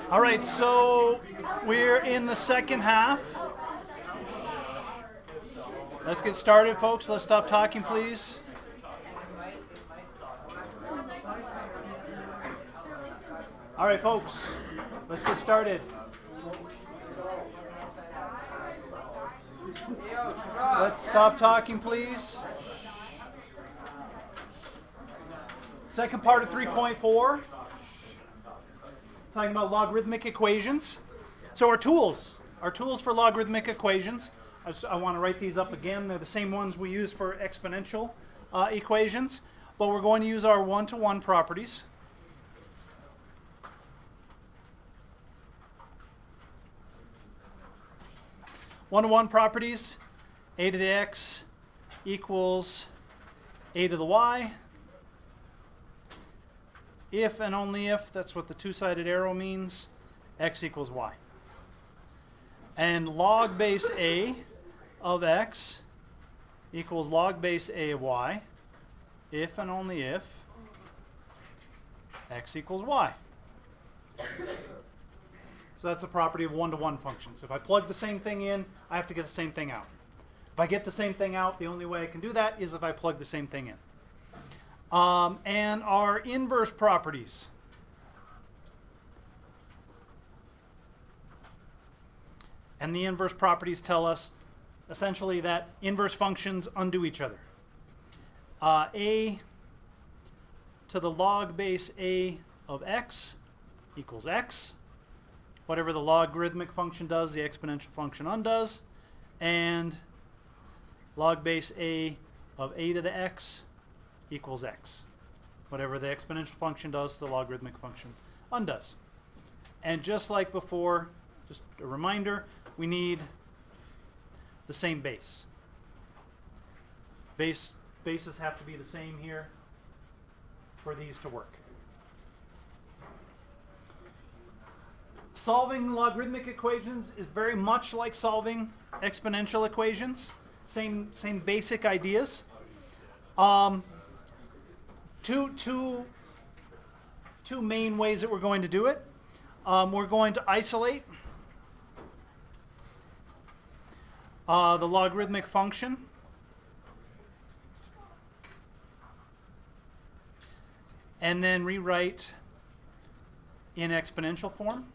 All right, so we're in the second half. Let's get started, folks. Let's stop talking, please. All right, folks, let's get started. Let's stop talking, please. Second part of 3.4, talking about logarithmic equations. So our tools for logarithmic equations, I want to write these up again. They're the same ones we use for exponential equations, but we're going to use our one-to-one properties. One-to-one properties, a to the x equals a to the y. If and only if, that's what the two-sided arrow means, x equals y. And log base a of x equals log base a of y, if and only if x equals y. So that's a property of one-to-one functions. If I plug the same thing in, I have to get the same thing out. If I get the same thing out, the only way I can do that is if I plug the same thing in. And our inverse properties. And the inverse properties tell us essentially that inverse functions undo each other. A to the log base a of x equals x. Whatever the logarithmic function does, the exponential function undoes. And log base a of a to the x equals x. Whatever the exponential function does, the logarithmic function undoes. And just like before, just a reminder, we need the same base. Bases have to be the same here for these to work. Solving logarithmic equations is very much like solving exponential equations. Same basic ideas. Two main ways that we're going to do it. We're going to isolate the logarithmic function. And then rewrite in exponential form.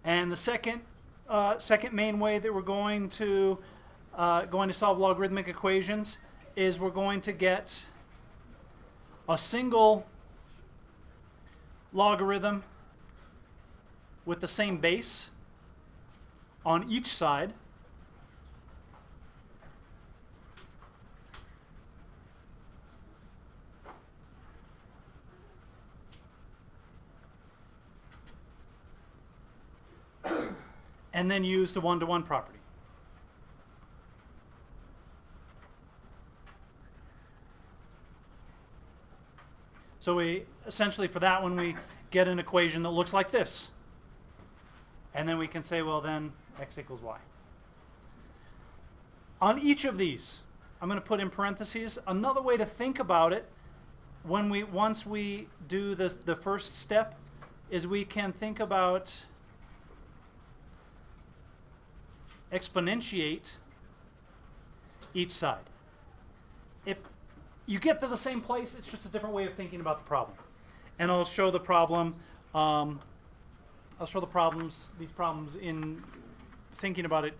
And the second main way that we're going to solve logarithmic equations is we're going to get a single logarithm with the same base on each side. And then use the one-to-one property. So we essentially, for that one, we get an equation that looks like this. And then we can say, well, then x equals y. On each of these, I'm going to put in parentheses. Another way to think about it, once we do the first step, is we can think about exponentiate each side. If you get to the same place, it's just a different way of thinking about the problem. And I'll show the problem. These problems in thinking about it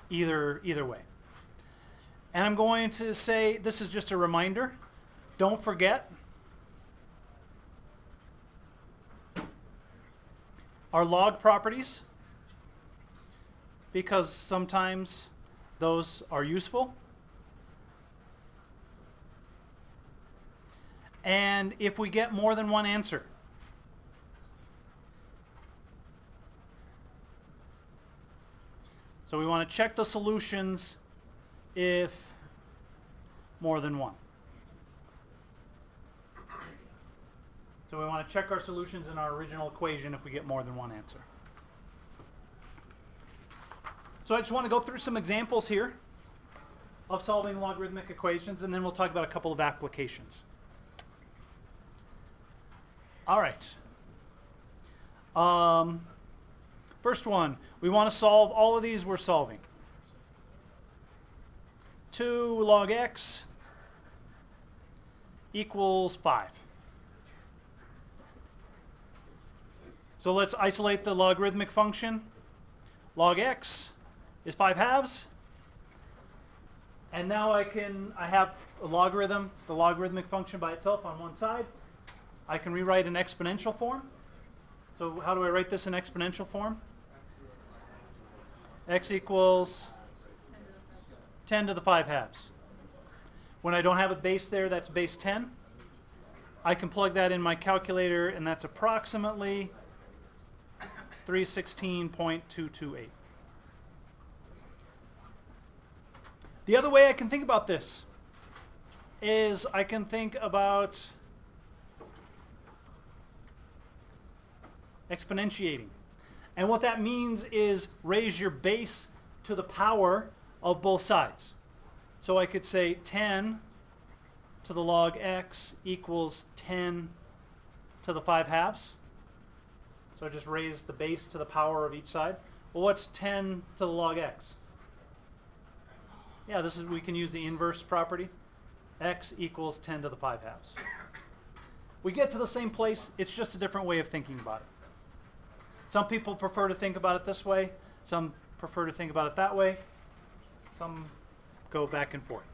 either way. And I'm going to say, this is just a reminder. Don't forget our log properties, because sometimes those are useful. And if we get more than one answer, so we want to check the solutions if more than one. So we want to check our solutions in our original equation if we get more than one answer. So I just want to go through some examples here of solving logarithmic equations, and then we'll talk about a couple of applications. All right. First one, we want to solve all of these we're solving. 2 log x equals 5. So let's isolate the logarithmic function. Log x is 5 halves. And now I have a logarithm, the logarithmic function by itself on one side. I can rewrite in exponential form. So how do I write this in exponential form? X equals 10 to the 5 halves. When I don't have a base there, that's base 10. I can plug that in my calculator, and that's approximately 316.228. The other way I can think about this is I can think about exponentiating. And what that means is raise your base to the power of both sides. So I could say 10 to the log x equals 10 to the 5 halves. So I just raise the base to the power of each side. Well, what's 10 to the log x? Yeah, we can use the inverse property. X equals 10 to the 5 halves. We get to the same place, it's just a different way of thinking about it. Some people prefer to think about it this way. Some prefer to think about it that way. Some go back and forth.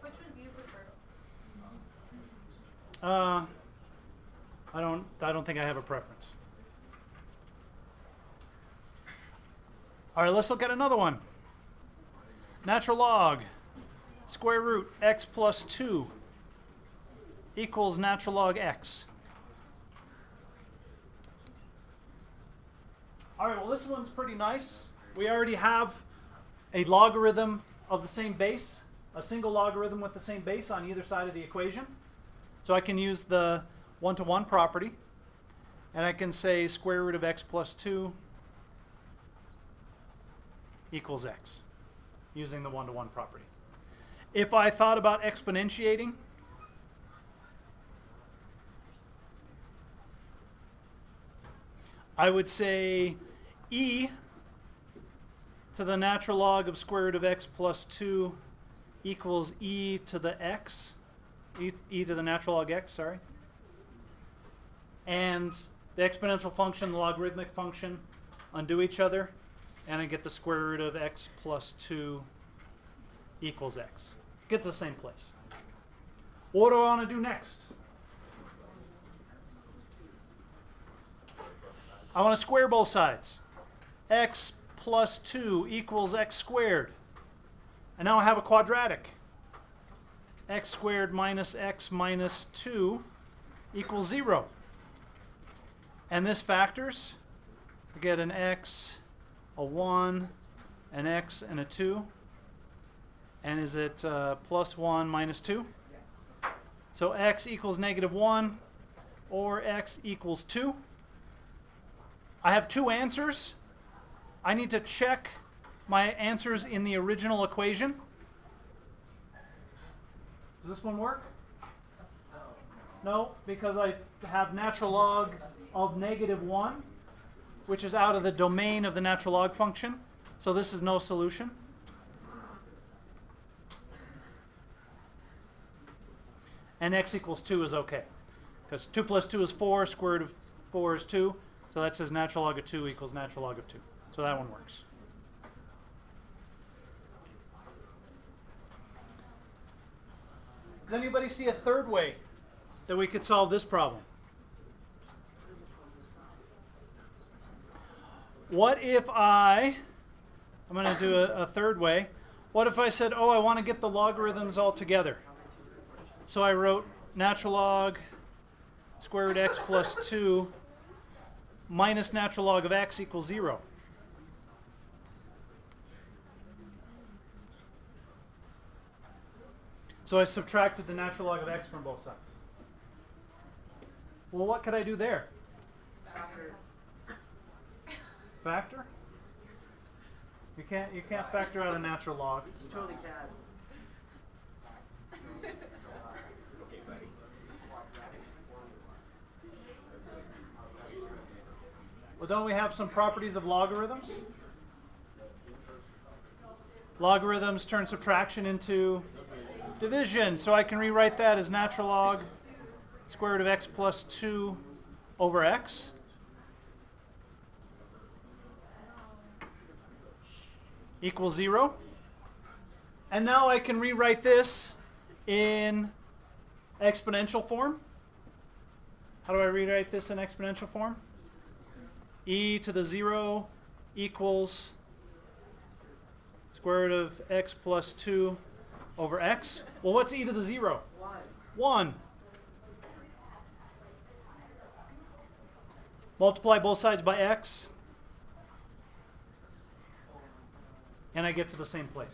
Which one do you prefer? I don't think I have a preference. All right, let's look at another one. Natural log square root x plus 2 equals natural log x. All right, well, this one's pretty nice. We already have a logarithm of the same base, a single logarithm with the same base on either side of the equation. So I can use the one-to-one property, and I can say square root of x plus 2 equals x, using the one-to-one property. If I thought about exponentiating, I would say e to the natural log of square root of x plus 2 equals e to the x, e to the natural log x, sorry. And the exponential function, the logarithmic function, undo each other, and I get the square root of x plus 2 equals x. Get to the same place. What do I want to do next? I want to square both sides. X plus 2 equals x squared. And now I have a quadratic. X squared minus x minus 2 equals 0. And this factors. I get an x, a 1, an x, and a 2. And is it plus 1 minus 2? Yes. So x equals negative 1 or x equals 2. I have two answers. I need to check my answers in the original equation. Does this one work? No, because I have natural log of negative 1, which is out of the domain of the natural log function. So this is no solution. And x equals 2 is okay, because 2 plus 2 is 4, square root of 4 is 2. So that says natural log of 2 equals natural log of 2. So that one works. Does anybody see a third way that we could solve this problem? What if I'm going to do a third way. What if I said, oh, I want to get the logarithms all together? So I wrote natural log square root x plus 2 minus natural log of x equals 0. So I subtracted the natural log of x from both sides. Well, what could I do there? Factor? You can't factor out a natural log. You totally can. Well, don't we have some properties of logarithms? Logarithms turn subtraction into division. So I can rewrite that as natural log square root of x plus 2 over x. Equals 0. And now I can rewrite this in exponential form. How do I rewrite this in exponential form? E to the 0 equals square root of x plus 2 over x. Well, what's e to the 0? 1. Multiply both sides by x. And I get to the same place.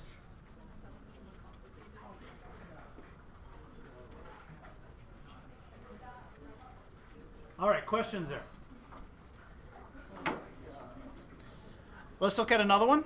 All right, questions there? Let's look at another one.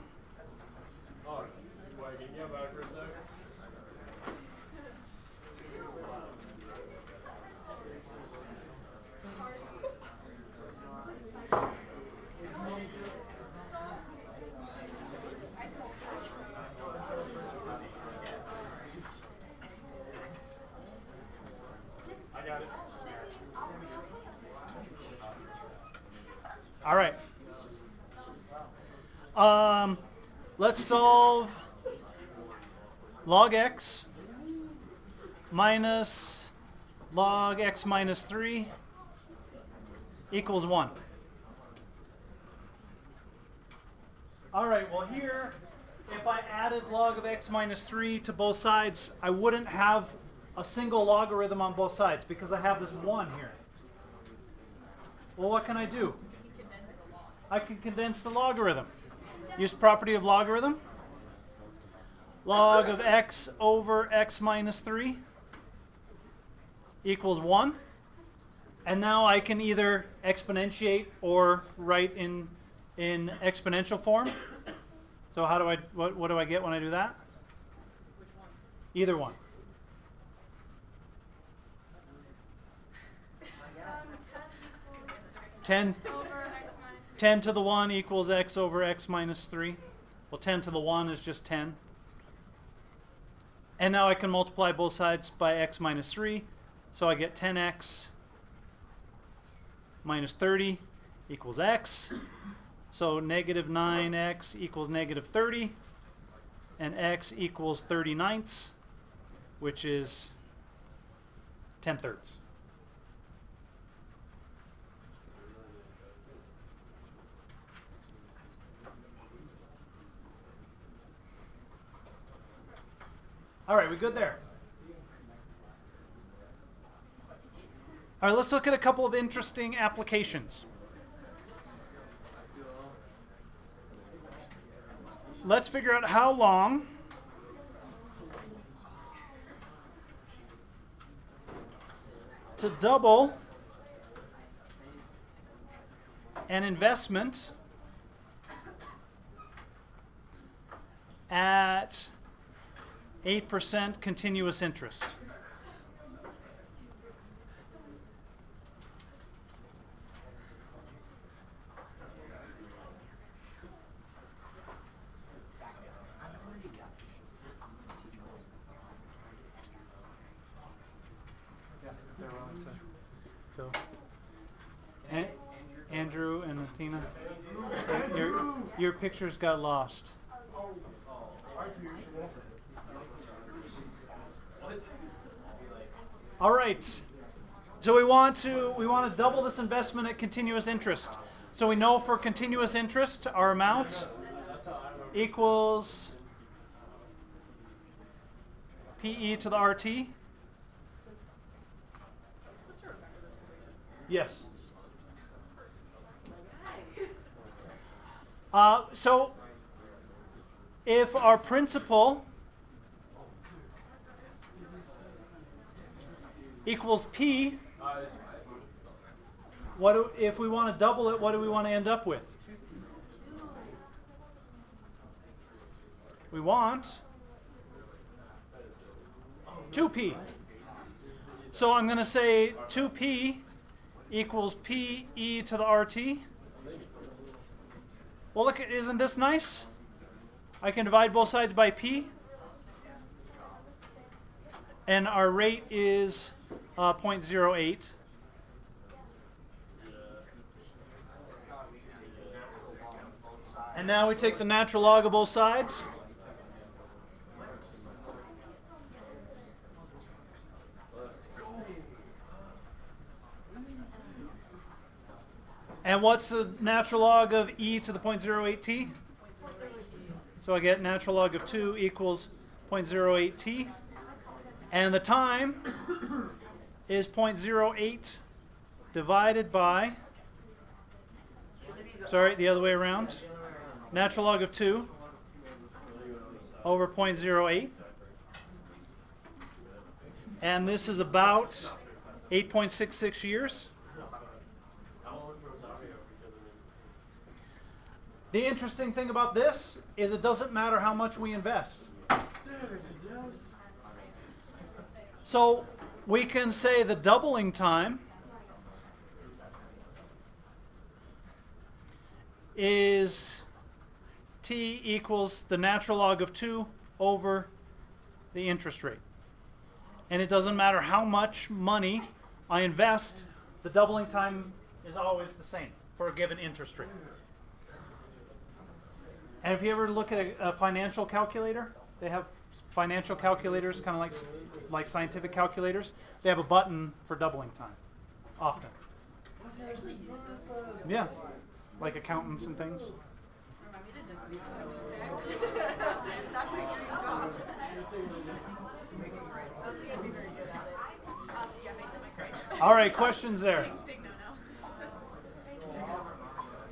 All right. Let's solve log x minus log x minus 3 equals 1. All right, well here, if I added log of x minus 3 to both sides, I wouldn't have a single logarithm on both sides because I have this 1 here. Well, what can I do? I can condense the logarithm. Use property of logarithm. Log of x over x minus 3 equals 1. And now I can either exponentiate or write in exponential form. So how do what do I get when I do that? Which one? Either one. 10 Over x minus 3. 10 to the 1 equals x over x minus 3. Well, 10 to the 1 is just 10. And now I can multiply both sides by x minus 3. So I get 10x minus 30 equals x. So negative 9x equals negative 30. And x equals 30/9, which is 10/3. All right, we good there? All right, let's look at a couple of interesting applications. Let's figure out how long to double an investment at 8% continuous interest. So, Andrew and Athena, your pictures got lost. All right. So we want to double this investment at continuous interest. So we know for continuous interest our amount equals PE to the RT. Yes. So if our principal equals P. If we want to double it, what do we want to end up with? We want 2P. So I'm going to say 2P equals P e to the RT. Well, look, isn't this nice? I can divide both sides by P. And our rate is 0.08. And now we take the natural log of both sides. And what's the natural log of e to the 0.08t? So I get natural log of 2 equals 0.08t. And the time is 0.08 divided by, sorry, the other way around. Natural log of 2 over 0.08. And this is about 8.66 years. The interesting thing about this is it doesn't matter how much we invest. So we can say the doubling time is t equals the natural log of 2 over the interest rate. And it doesn't matter how much money I invest, the doubling time is always the same for a given interest rate. And if you ever look at a financial calculator, they have financial calculators, kind of like scientific calculators. They have a button for doubling time, often. Yeah, like accountants and things. All right, questions there?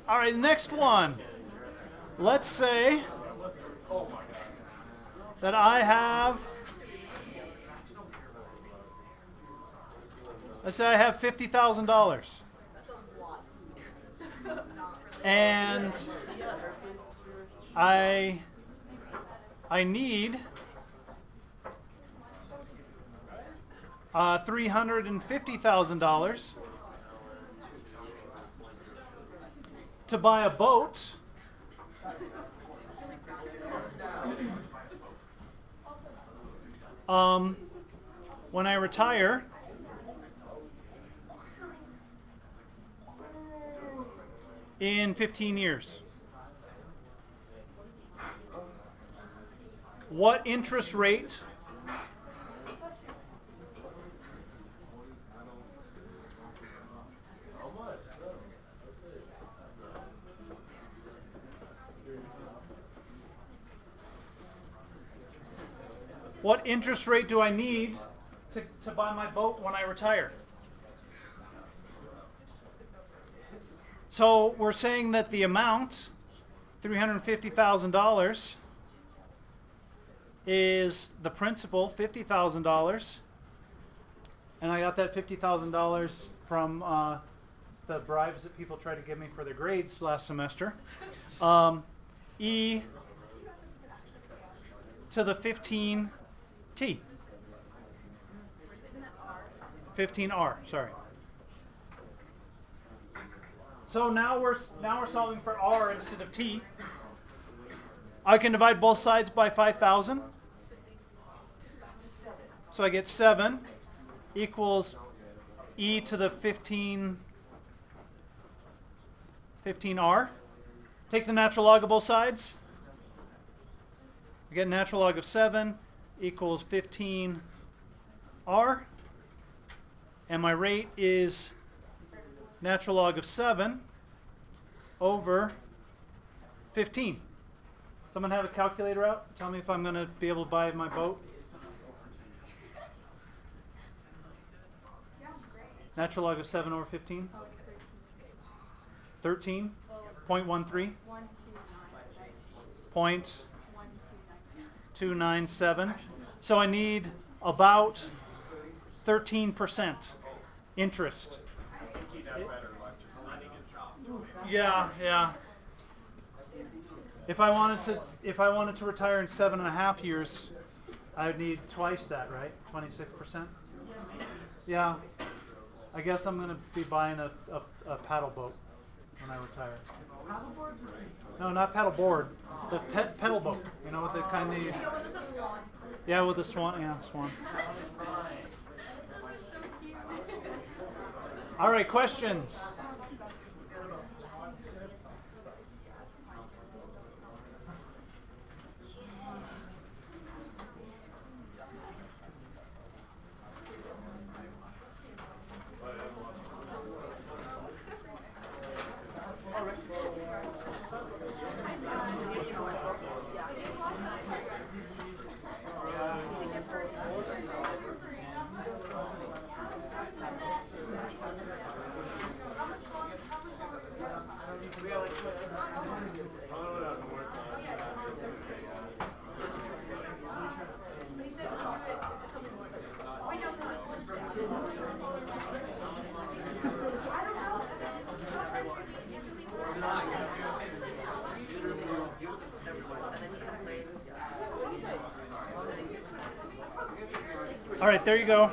All right, the next one. Let's say that I have, $50,000. And I need $350,000 to buy a boat when I retire in 15 years. What interest rate do I need to buy my boat when I retire? So we're saying that the amount, $350,000, is the principal, $50,000. And I got that $50,000 from the bribes that people tried to give me for their grades last semester. E to the 15t. 15r, sorry. So now we're solving for r instead of t. I can divide both sides by 5,000. So I get 7 equals e to the 15r. Take the natural log of both sides. I get natural log of 7 equals 15r. And my rate is natural log of 7 over 15. Someone have a calculator out? Tell me if I'm going to be able to buy my boat. Natural log of 7 over 15? 13? 0.13? 0.297. So I need about 13% interest. Yeah, yeah. If I wanted to retire in 7.5 years, I would need twice that, right? 26%. Yeah. I guess I'm gonna be buying a paddle boat when I retire. No, not paddle board. The pedal boat. You know, with the kind of. Yeah, with the swan. Yeah, swan. All right, questions. All right, there you go.